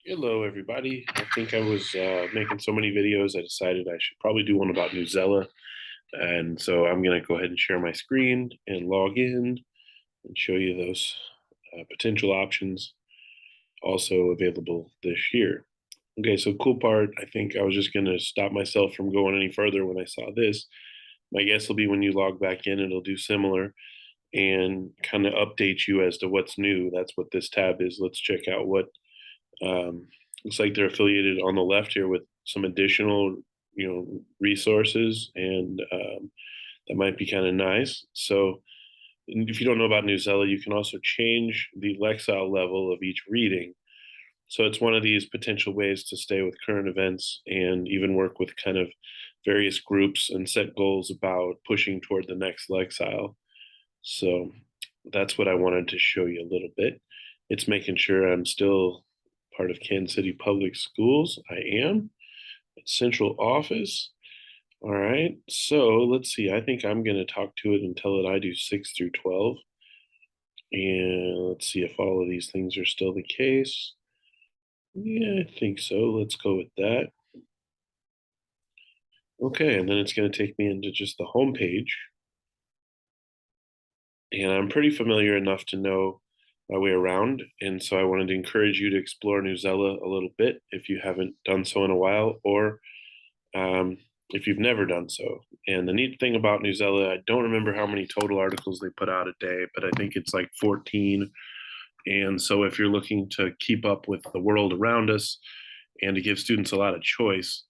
Hello, everybody. I think I was making so many videos, I decided I should probably do one about Newsela. And so I'm going to go ahead and share my screen and log in and show you those potential options also available this year. Okay, so cool part, I think I was just going to stop myself from going any further when I saw this. My guess will be when you log back in, it'll do similar and kind of update you as to what's new. That's what this tab is. Let's check out what um, looks like they're affiliated on the left here with some additional, resources, and that might be kind of nice. So, if you don't know about Newsela, you can also change the Lexile level of each reading. So it's one of these potential ways to stay with current events and even work with kind of various groups and set goals about pushing toward the next Lexile. So that's what I wanted to show you a little bit. It's making sure I'm still part of Kansas City Public Schools. I am at central office. All right. So let's see. I think I'm going to talk to it and tell it I do 6 through 12. And let's see if all of these things are still the case. Yeah, I think so. Let's go with that. Okay. And then it's going to take me into just the home page. And I'm pretty familiar enough to know my way around. And so I wanted to encourage you to explore Newsela a little bit if you haven't done so in a while, or if you've never done so. And the neat thing about Newsela, I don't remember how many total articles they put out a day, but I think it's like 14. And so if you're looking to keep up with the world around us and to give students a lot of choice,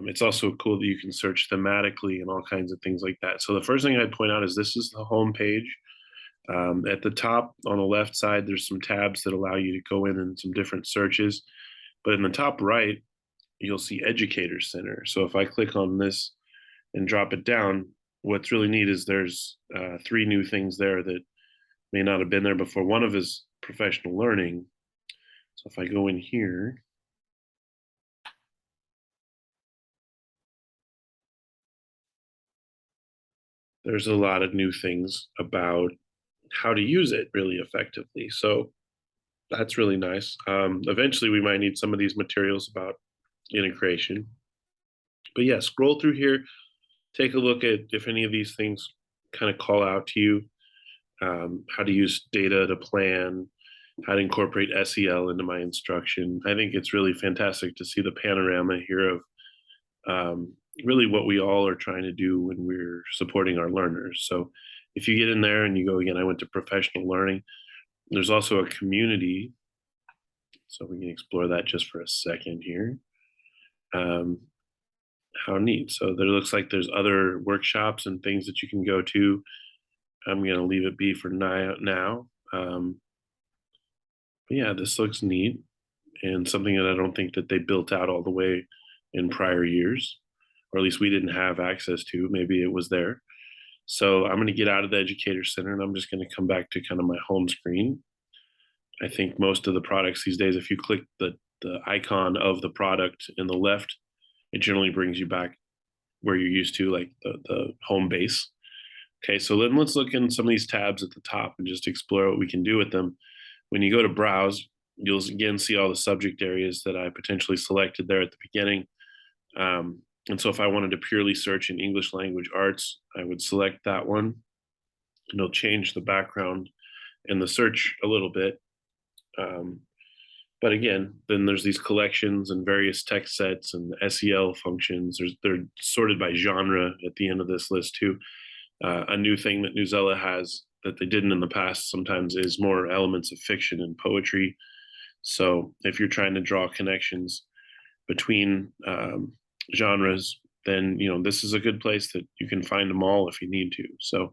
it's also cool that you can search thematically and all kinds of things like that. So the first thing I'd point out is this is the home page. At the top on the left side, there's some tabs that allow you to go in and some different searches. But in the top right, you'll see Educator Center. So if I click on this and drop it down, what's really neat is there's three new things there that may not have been there before. One of is professional learning. So if I go in here, there's a lot of new things about how to use it really effectively. So that's really nice. Eventually, we might need some of these materials about integration. But yeah, scroll through here, take a look at if any of these things kind of call out to you, how to use data to plan, how to incorporate SEL into my instruction. I think it's really fantastic to see the panorama here of really what we all are trying to do when we're supporting our learners. So if you get in there and you go, again, I went to professional learning, there's also a community. So we can explore that just for a second here. Um, how neat. So there looks like there's other workshops and things that you can go to. I'm going to leave it be for now. But yeah, this looks neat and something that I don't think that they built out all the way in prior years, or at least we didn't have access to. Maybe it was there. So I'm going to get out of the educator center and I'm just going to come back to kind of my home screen. I think most of the products these days, if you click the icon of the product in the left, it generally brings you back where you're used to, like the home base. Okay, so then let's look in some of these tabs at the top and just explore what we can do with them. When you go to browse, you'll again see all the subject areas that I potentially selected there at the beginning. And so if I wanted to purely search in English language arts, I would select that one. And it'll change the background and the search a little bit. But again, then there's these collections and various text sets and SEL functions. They're sorted by genre at the end of this list too. A new thing that Newsela has that they didn't in the past sometimes is more elements of fiction and poetry. So if you're trying to draw connections between genres, then this is a good place that you can find them all if you need to. So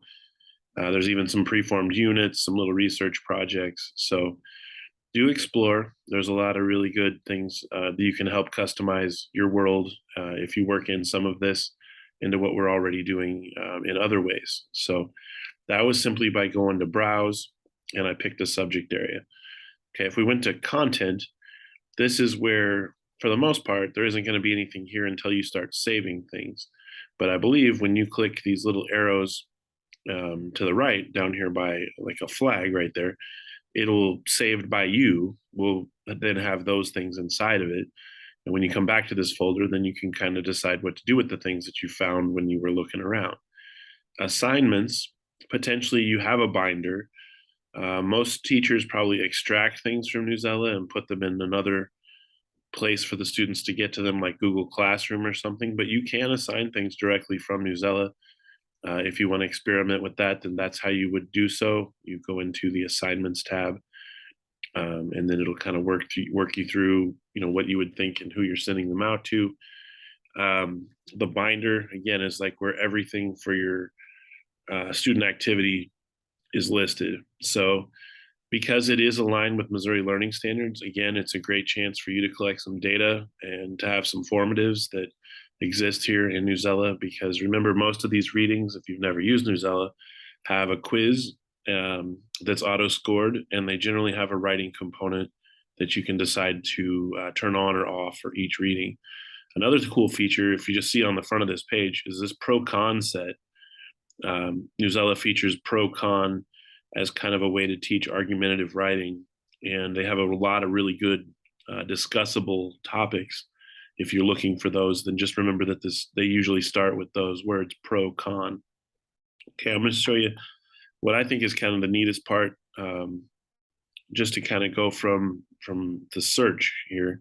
there's even some preformed units, some little research projects. So do explore. There's a lot of really good things that you can help customize your world if you work in some of this into what we're already doing in other ways. So that was simply by going to browse and I picked a subject area. Okay, if we went to content, this is where, for the most part, there isn't going to be anything here until you start saving things. But I believe when you click these little arrows to the right down here by like a flag right there, it'll saved by you will then have those things inside of it. And when you come back to this folder, then you can kind of decide what to do with the things that you found when you were looking around. Assignments, potentially you have a binder. Most teachers probably extract things from Newsela and put them in another place for the students to get to them, like Google Classroom or something, but you can assign things directly from Newsela. If you want to experiment with that, then that's how you would do so. You go into the assignments tab, and then it'll kind of work you through, what you would think and who you're sending them out to. The binder, again, is like where everything for your student activity is listed. So because it is aligned with Missouri Learning Standards, again, it's a great chance for you to collect some data and to have some formatives that exist here in Newsela. Because remember, most of these readings, if you've never used Newsela, have a quiz that's auto-scored, and they generally have a writing component that you can decide to turn on or off for each reading. Another cool feature, if you just see on the front of this page, is this pro-con set. Newsela features pro-con as kind of a way to teach argumentative writing, and they have a lot of really good discussable topics. If you're looking for those, then just remember that they usually start with those words, pro-con. Okay, I'm going to show you what I think is kind of the neatest part, just to kind of go from the search here.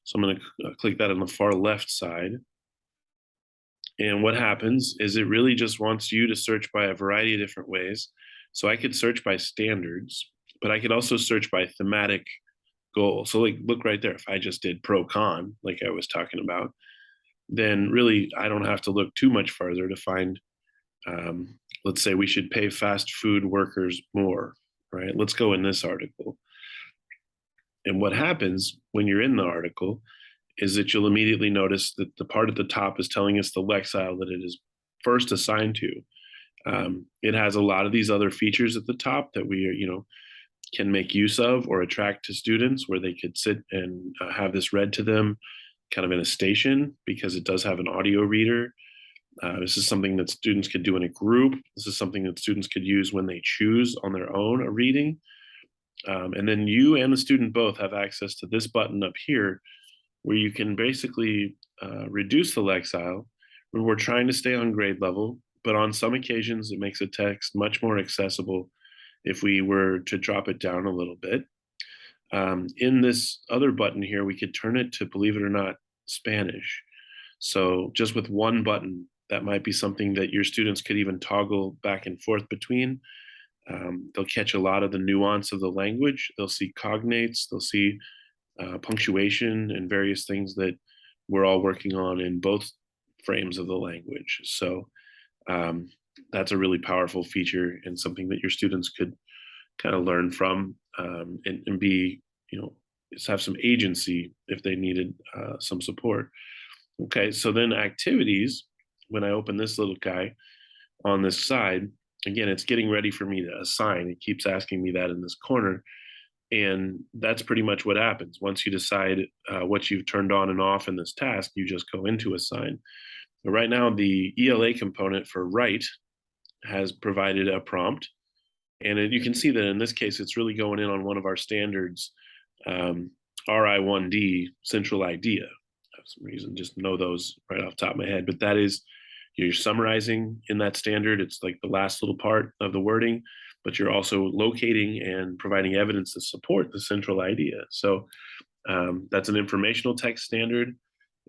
So I'm going to click that on the far left side. And what happens is it really just wants you to search by a variety of different ways. So I could search by standards, but I could also search by thematic goal. So like, look right there. If I just did pro-con, like I was talking about, then really I don't have to look too much farther to find, let's say we should pay fast food workers more, right? Let's go in this article. And what happens when you're in the article is that you'll immediately notice that the part at the top is telling us the lexile that it is first assigned to. It has a lot of these other features at the top that we, can make use of or attract to students, where they could sit and have this read to them kind of in a station, because it does have an audio reader. This is something that students could do in a group. This is something that students could use when they choose on their own a reading. And then you and the student both have access to this button up here, where you can basically reduce the lexile when we're trying to stay on grade level. But on some occasions, it makes a text much more accessible if we were to drop it down a little bit. In this other button here, we could turn it to, believe it or not, Spanish. So just with one button, that might be something that your students could even toggle back and forth between. They'll catch a lot of the nuance of the language. They'll see cognates, they'll see punctuation, and various things that we're all working on in both frames of the language. So that's a really powerful feature, and something that your students could kind of learn from, and be, just have some agency if they needed some support. Okay, so then activities, when I open this little guy on this side, again, it's getting ready for me to assign. It keeps asking me that in this corner. And that's pretty much what happens. Once you decide what you've turned on and off in this task, you just go into assign. But right now, the ELA component for write has provided a prompt. And you can see that in this case, it's really going in on one of our standards, RI1D, central idea. I have some reason, just know those right off the top of my head. But that is, you're summarizing in that standard. It's like the last little part of the wording, but you're also locating and providing evidence to support the central idea. So that's an informational text standard,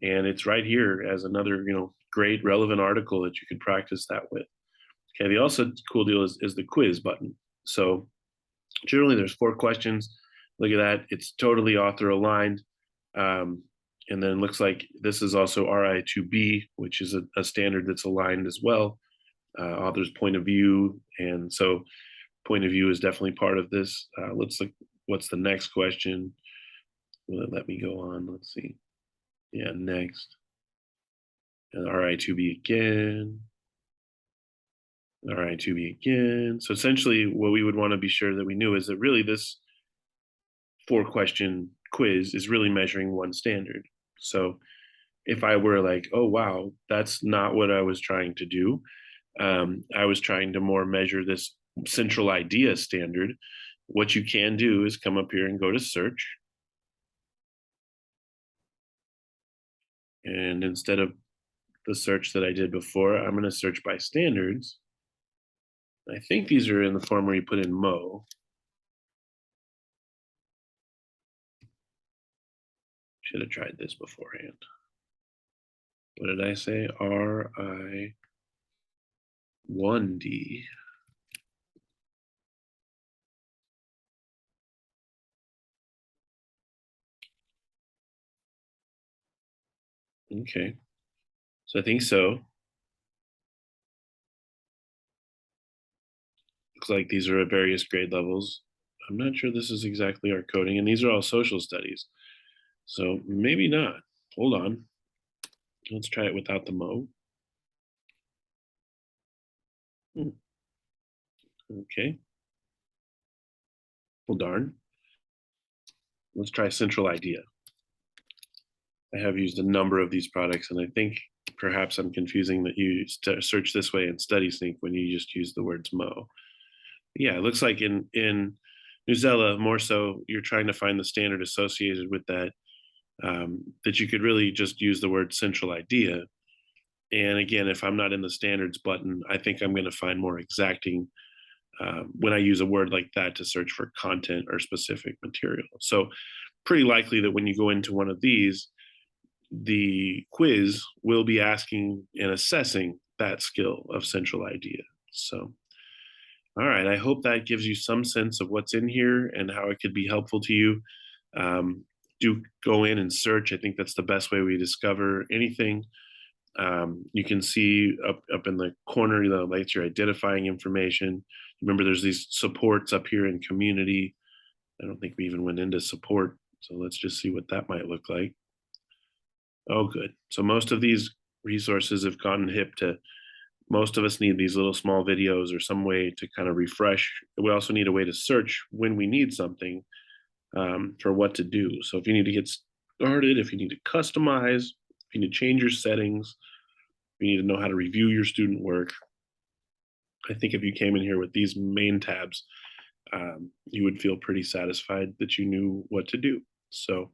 and it's right here as another, great relevant article that you could practice that with. Okay, the also cool deal is the quiz button. So generally there's 4 questions. Look at that, it's totally author aligned. And then it looks like this is also RI2B, which is a standard that's aligned as well. Author's point of view. And so point of view is definitely part of this. Let's look, what's the next question? Will it let me go on? Let's see. Yeah, next. And RI2B again. RI2B again. So essentially what we would want to be sure that we knew is that really this 4-question quiz is really measuring one standard. So if I were like, oh, wow, that's not what I was trying to do. I was trying to more measure this central idea standard, What you can do is come up here and go to search. And instead of the search that I did before, I'm going to search by standards. I think these are in the form where you put in Mo. Should have tried this beforehand. What did I say? RI1D. Okay. So I think so. Looks like these are at various grade levels. I'm not sure this is exactly our coding, and these are all social studies. So maybe not. Hold on. Let's try it without the Mo. Okay. Well, darn. Let's try Central Idea. I have used a number of these products, and I think perhaps I'm confusing that you search this way in Study Sync when you just use the words Mo. Yeah, it looks like in Newsela, more so, you're trying to find the standard associated with that. That you could really just use the word Central Idea. And again, if I'm not in the standards button, I think I'm going to find more exacting when I use a word like that to search for content or specific material. So, pretty likely that when you go into one of these, the quiz will be asking and assessing that skill of Central Idea. So, all right, I hope that gives you some sense of what's in here and how it could be helpful to you. Um, do go in and search. I think that's the best way we discover anything. You can see up in the corner, the lights you're identifying information. Remember, there's these supports up here in community. I don't think we even went into support. So let's just see what that might look like. Oh, good. So most of these resources have gotten hip to most of us need these little small videos or some way to kind of refresh. We also need a way to search when we need something for what to do. So if you need to get started, if you need to customize, if you need to change your settings, if you need to know how to review your student work, I think if you came in here with these main tabs, you would feel pretty satisfied that you knew what to do. So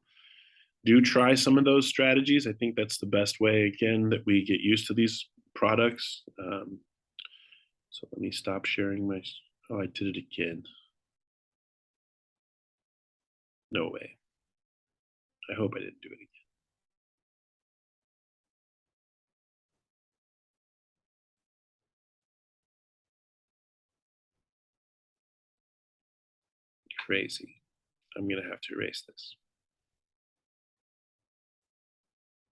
do try some of those strategies. I think that's the best way, again, that we get used to these products. So let me stop sharing my, oh, I did it again. No way. I hope I didn't do it again. Crazy. I'm gonna have to erase this.